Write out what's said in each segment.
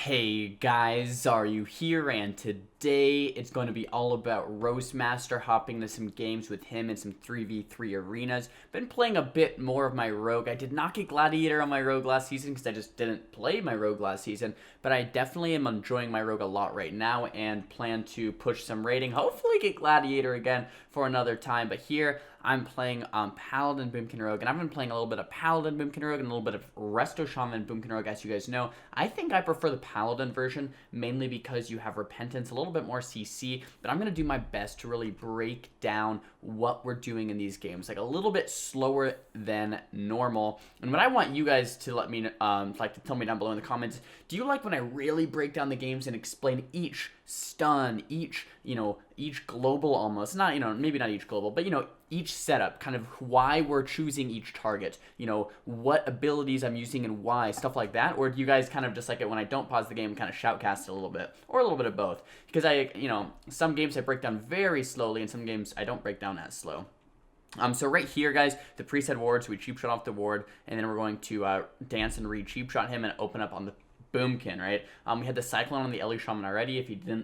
Hey guys, Xaryu here, and today it's going to be all about Roastmaster, hopping into some games with him in some 3v3 arenas. Been playing a bit more of my Rogue. I did not get Gladiator on my Rogue last season because I just didn't play my Rogue last season, but I definitely am enjoying my Rogue a lot right now and plan to push some rating, hopefully get Gladiator again for another time. But here I'm playing Paladin Boomkin Rogue, and I've been playing a little bit of Paladin Boomkin Rogue and a little bit of Resto Shaman Boomkin Rogue, as you guys know. I think I prefer the Paladin version, mainly because you have Repentance, a little bit more CC, but I'm going to do my best to really break down what we're doing in these games, like a little bit slower than normal. And what I want you guys to let me, to tell me down below in the comments, do you like when I really break down the games and explain each stun, each global almost, not, maybe not each global, but, each setup, kind of why we're choosing each target, what abilities I'm using and why, stuff like that? Or do you guys kind of just like it when I don't pause the game and kind of shoutcast it a little bit, or a little bit of both? Because some games I break down very slowly and some games I don't break down as slow. So right here, guys, the preset ward, so we cheap shot off the ward, and then we're going to dance and re-cheap shot him and open up on the Boomkin, right? We had the Cyclone on the Ellie Shaman already.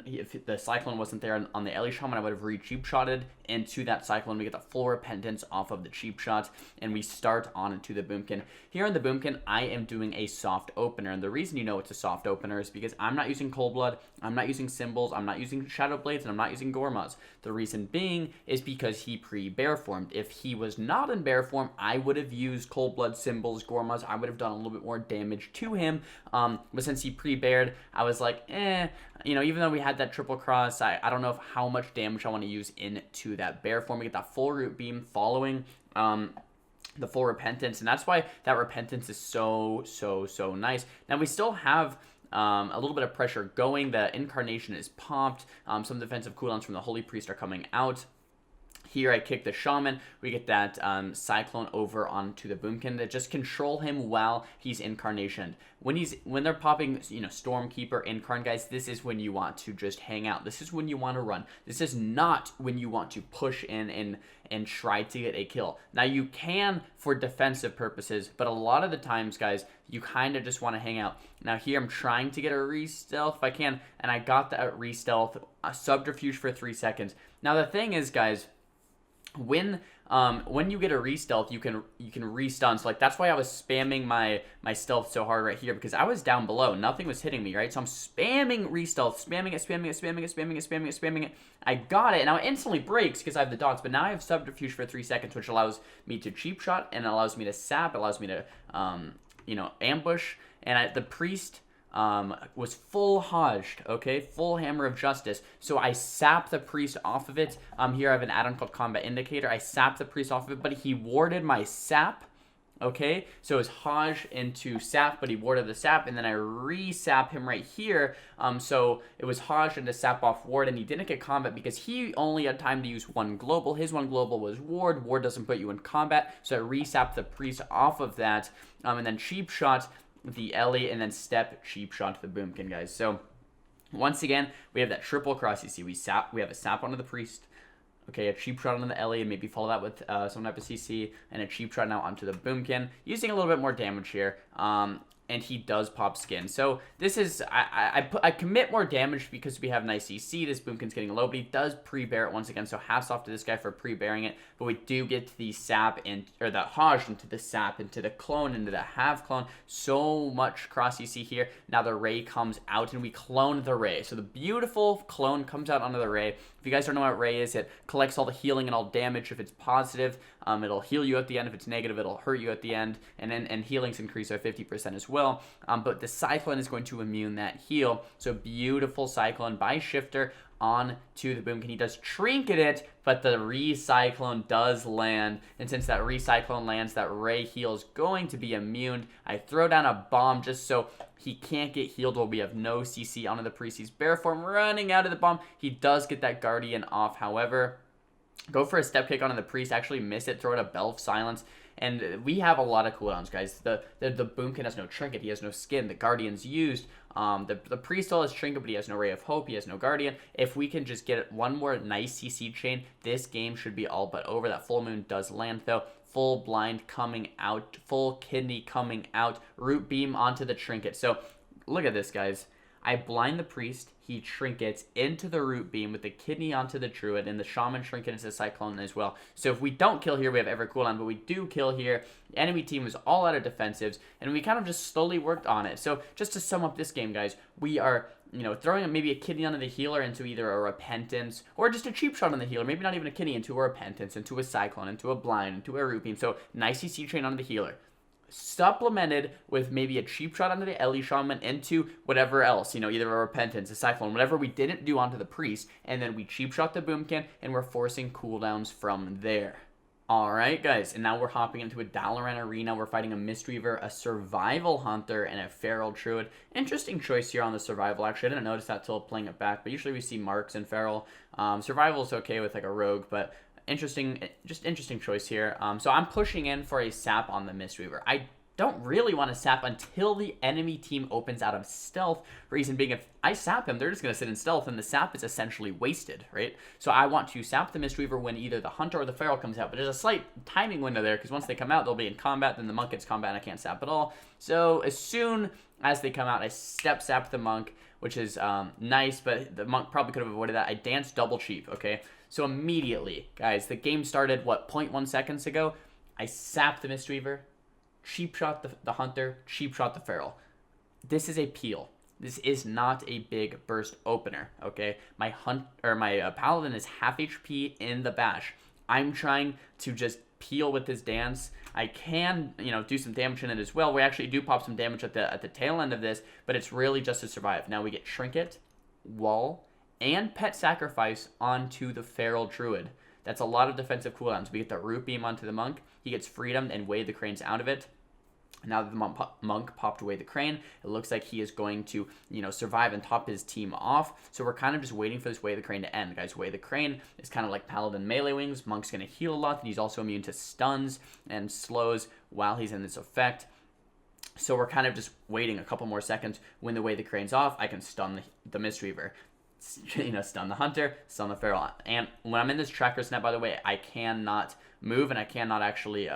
If the Cyclone wasn't there on the Ellie Shaman, I would have re-cheap shotted into that Cyclone. We get the full Repentance off of the cheap shot, and we start on into the Boomkin. Here on the Boomkin, I am doing a soft opener, and the reason you know it's a soft opener is because I'm not using Cold Blood, I'm not using Symbols, I'm not using Shadow Blades, and I'm not using Gormas. The reason being is because he pre-bear formed. If he was not in bear form, I would have used Cold Blood, Symbols, Gormas. I would have done a little bit more damage to him, but since he pre-bared, I was like, even though we had that triple cross, I don't know how much damage I want to use into that bear form. We get that full root beam following the full Repentance, and that's why that Repentance is so nice. Now we still have a little bit of pressure going. The Incarnation is popped. Some defensive cooldowns from the Holy Priest are coming out. Here I kick the Shaman. We get that Cyclone over onto the Boomkin to just control him while he's Incarnationed. When they're popping, Stormkeeper, Incarn, guys, this is when you want to just hang out. This is when you want to run. This is not when you want to push in and try to get a kill. Now you can for defensive purposes, but a lot of the times, guys, you kind of just want to hang out. Now here I'm trying to get a re-stealth if I can, and I got that re-stealth, a subterfuge for 3 seconds. Now the thing is, guys, when you get a re-stealth, you can re-stun. So that's why I was spamming my stealth so hard right here, because I was down below. Nothing was hitting me, right? So I'm spamming re-stealth, spamming it. I got it, and now it instantly breaks because I have the dots, but now I have subterfuge for 3 seconds, which allows me to cheap shot, and allows me to sap, allows me to, ambush, and the priest was full hodged, okay? Full Hammer of Justice. So I sap the priest off of it. Here I have an add-on called Combat Indicator. I sap the priest off of it, but he warded my sap, okay? So it was hodged into sap, but he warded the sap, and then I re-sap him right here. So it was hodged into sap off ward, and he didn't get combat because he only had time to use one global. His one global was ward. Ward doesn't put you in combat, so I re-sap the priest off of that, and then cheap shot the Ellie, and then step cheap shot to the Boomkin, guys. So once again, we have that triple cross. You see, we have a sap onto the priest, okay, a cheap shot onto the Ellie, and maybe follow that with some type of CC, and a cheap shot now onto the Boomkin, using a little bit more damage here. And he does pop skin. So this is, I commit more damage because we have nice CC. This Boomkin's getting low, but he does pre-bear it once again. So hats off to this guy for pre-bearing it. But we do get the sap, or the Hajj into the sap, into the clone, into the half clone. So much cross CC here. Now the Ray comes out, and we clone the Ray. So the beautiful clone comes out onto the Ray. If you guys don't know what Ray is, it collects all the healing and all damage. If it's positive, it'll heal you at the end. If it's negative, it'll hurt you at the end. And healings increase by 50% as well. But the Cyclone is going to immune that heal. So beautiful Cyclone by Shifter on to the Boomkin. He does trinket it, but the Recyclone does land. And since that Recyclone lands, that Ray heal is going to be immune. I throw down a bomb just so he can't get healed while we have no CC onto the priest. He's bear form running out of the bomb. He does get that Guardian off, however. Go for a step kick onto the priest, actually miss it, throw out a Bell of Silence, and we have a lot of cooldowns, guys. The Boomkin has no trinket, he has no skin, the Guardian's used. The priest still has trinket, but he has no Ray of Hope, he has no Guardian. If we can just get one more nice CC chain, this game should be all but over. That full moon does land though. Full blind coming out, full kidney coming out, root beam onto the trinket. So look at this, guys. I blind the priest, he trinkets into the root beam with the kidney onto the druid, and the shaman trinket into the cyclone as well. So if we don't kill here, we have every cooldown, but we do kill here. The enemy team was all out of defensives, and we kind of just slowly worked on it. So just to sum up this game, guys, we are, throwing maybe a kidney onto the healer into either a repentance or just a cheap shot on the healer. Maybe not even a kidney, into a repentance, into a cyclone, into a blind, into a root beam. So nice CC train onto the healer, supplemented with maybe a cheap shot onto the Ellie Shaman into whatever else, either a repentance, a cyclone, whatever we didn't do onto the priest, and then we cheap shot the boomkin, and we're forcing cooldowns from there. Alright, guys, and now we're hopping into a Dalaran arena. We're fighting a Mistweaver, a Survival Hunter, and a Feral Druid. Interesting choice here on the Survival, actually. I didn't notice that till playing it back, but usually we see Marks and Feral. Survival is okay with, like, a Rogue, but interesting choice here. So I'm pushing in for a sap on the Mistweaver. I don't really want to sap until the enemy team opens out of stealth. Reason being, if I sap him, they're just going to sit in stealth, and the sap is essentially wasted, right? So I want to sap the Mistweaver when either the Hunter or the Feral comes out, but there's a slight timing window there, because once they come out, they'll be in combat, then the Monk gets combat, and I can't sap at all. So as soon as they come out, I step sap the Monk, which is nice, but the Monk probably could have avoided that. I dance double cheap, okay? So immediately, guys, the game started, 0.1 seconds ago? I sapped the Mistweaver, cheap shot the Hunter, cheap shot the Feral. This is a peel. This is not a big burst opener, okay? My Paladin is half HP in the bash. I'm trying to just peel with this dance. I can, do some damage in it as well. We actually do pop some damage at the tail end of this, but it's really just to survive. Now we get Trinket, Wall, and Pet Sacrifice onto the Feral Druid. That's a lot of defensive cooldowns. We get the Root Beam onto the Monk. He gets Freedom and Weigh the Cranes out of it. Now that the Monk popped away the Crane, it looks like he is going to, survive and top his team off. So we're kind of just waiting for this Weigh the Crane to end. Guys, Weigh the Crane is kind of like Paladin melee wings. Monk's going to heal a lot, and he's also immune to stuns and slows while he's in this effect. So we're kind of just waiting a couple more seconds. When the Weigh the Crane's off, I can stun the Mistweaver. Stun the Hunter, stun the Feral. And when I'm in this Tracker's Net, by the way, I cannot move, and I cannot actually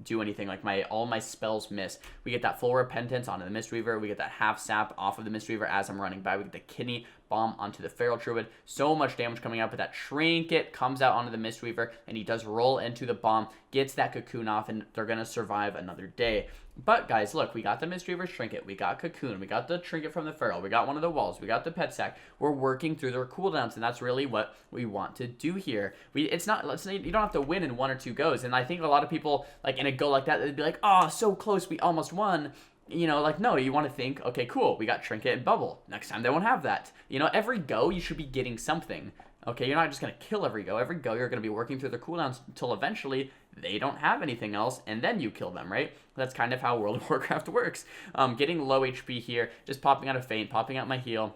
do anything. Like all my spells miss. We get that full Repentance onto the Mistweaver. We get that half sap off of the Mistweaver as I'm running by. We get the Kidney Bomb onto the Feral Druid. So much damage coming out, but that Trinket comes out onto the Mistweaver, and he does roll into the bomb, gets that Cocoon off, and they're going to survive another day. But, guys, look, we got the Mistweaver's Trinket, we got Cocoon, we got the Trinket from the Feral, we got one of the walls, we got the Pet Sack. We're working through their cooldowns, and that's really what we want to do here. It's not, let's say, you don't have to win in 1 or 2 goes, and I think a lot of people, like, in a go like that, they'd be like, oh, so close, we almost won. No, you want to think, okay, cool, we got Trinket and Bubble. Next time they won't have that. Every go, you should be getting something. Okay, you're not just going to kill every go. Every go, you're going to be working through their cooldowns until eventually they don't have anything else, and then you kill them, right? That's kind of how World of Warcraft works. Getting low HP here, just popping out a Feint, popping out my heal,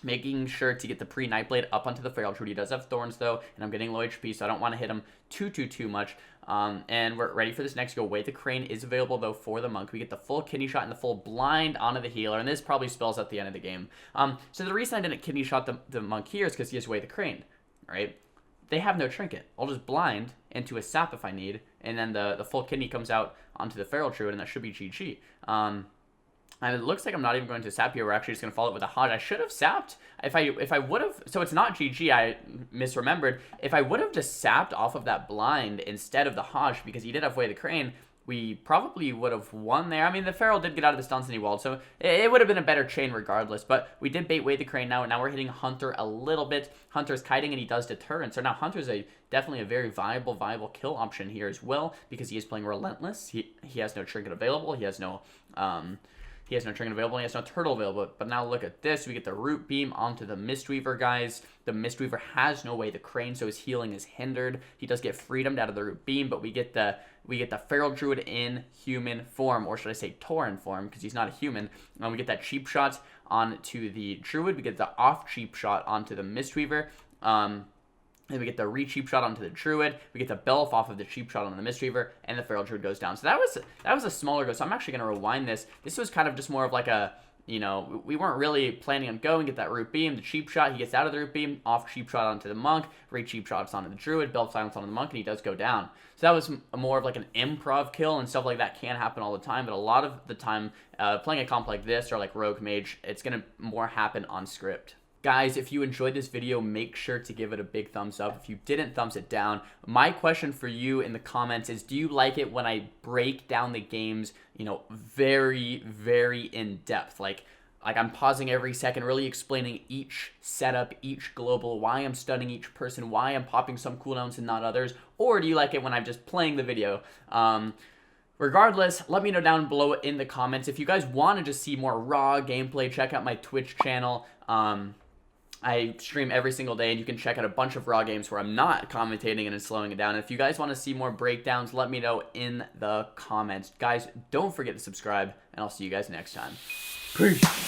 making sure to get the pre-Nightblade up onto the Feral Druid. He does have Thorns, though, and I'm getting low HP, so I don't want to hit him too much. And we're ready for this next go. Weigh the Crane is available, though, for the Monk. We get the full Kidney Shot and the full Blind onto the healer, and this probably spells at the end of the game. So the reason I didn't Kidney Shot the Monk here is because he has Weigh the Crane, right? They have no Trinket. I'll just Blind into a Sap if I need, and then the full Kidney comes out onto the Feral Druid, and that should be GG. And it looks like I'm not even going to sap here. We're actually just going to follow it with a Hodge. I should have sapped. If I would have... So it's not GG. I misremembered. If I would have just sapped off of that blind instead of the Hodge, because he did have Weigh the Crane, we probably would have won there. I mean, the Feral did get out of the stuns and he walled, so it would have been a better chain regardless. But we did bait Weigh the Crane now, and now we're hitting Hunter a little bit. Hunter's kiting, and he does deterrent. So now Hunter's definitely a very viable kill option here as well, because he is playing Relentless. He has no Trinket available. He has no... He has no Trinket available, and he has no Turtle available. But now look at this. We get the Root Beam onto the Mistweaver, guys. The Mistweaver has no Weigh the Crane, so his healing is hindered. He does get freedomed out of the Root Beam, but we get the Feral Druid in human form, or should I say Tauren form, because he's not a human. We get that cheap shot onto the Druid. We get the off cheap shot onto the Mistweaver. Then we get the re-cheap shot onto the Druid. We get the Belf off of the cheap shot on the Mistweaver, and the Feral Druid goes down. So that was a smaller go. So I'm actually going to rewind this. This was kind of just more of like a you know, we weren't really planning on going, get that root beam, the cheap shot, he gets out of the root beam, off cheap shot onto the monk, cheap shots onto the druid, belt silence onto the monk, and he does go down. So that was more of like an improv kill, and stuff like that can happen all the time, but a lot of the time, playing a comp like this or like rogue mage, it's gonna more happen on script. Guys, if you enjoyed this video, make sure to give it a big thumbs up. If you didn't, thumbs it down. My question for you in the comments is, do you like it when I break down the games, you know, very, very in depth? Like I'm pausing every second, really explaining each setup, each global, why I'm stunning each person, why I'm popping some cooldowns and not others? Or do you like it when I'm just playing the video? Regardless, let me know down below in the comments. If you guys want to just see more raw gameplay, check out my Twitch channel. I stream every single day, and you can check out a bunch of raw games where I'm not commentating and slowing it down. And if you guys want to see more breakdowns, let me know in the comments. Guys, don't forget to subscribe, and I'll see you guys next time. Peace.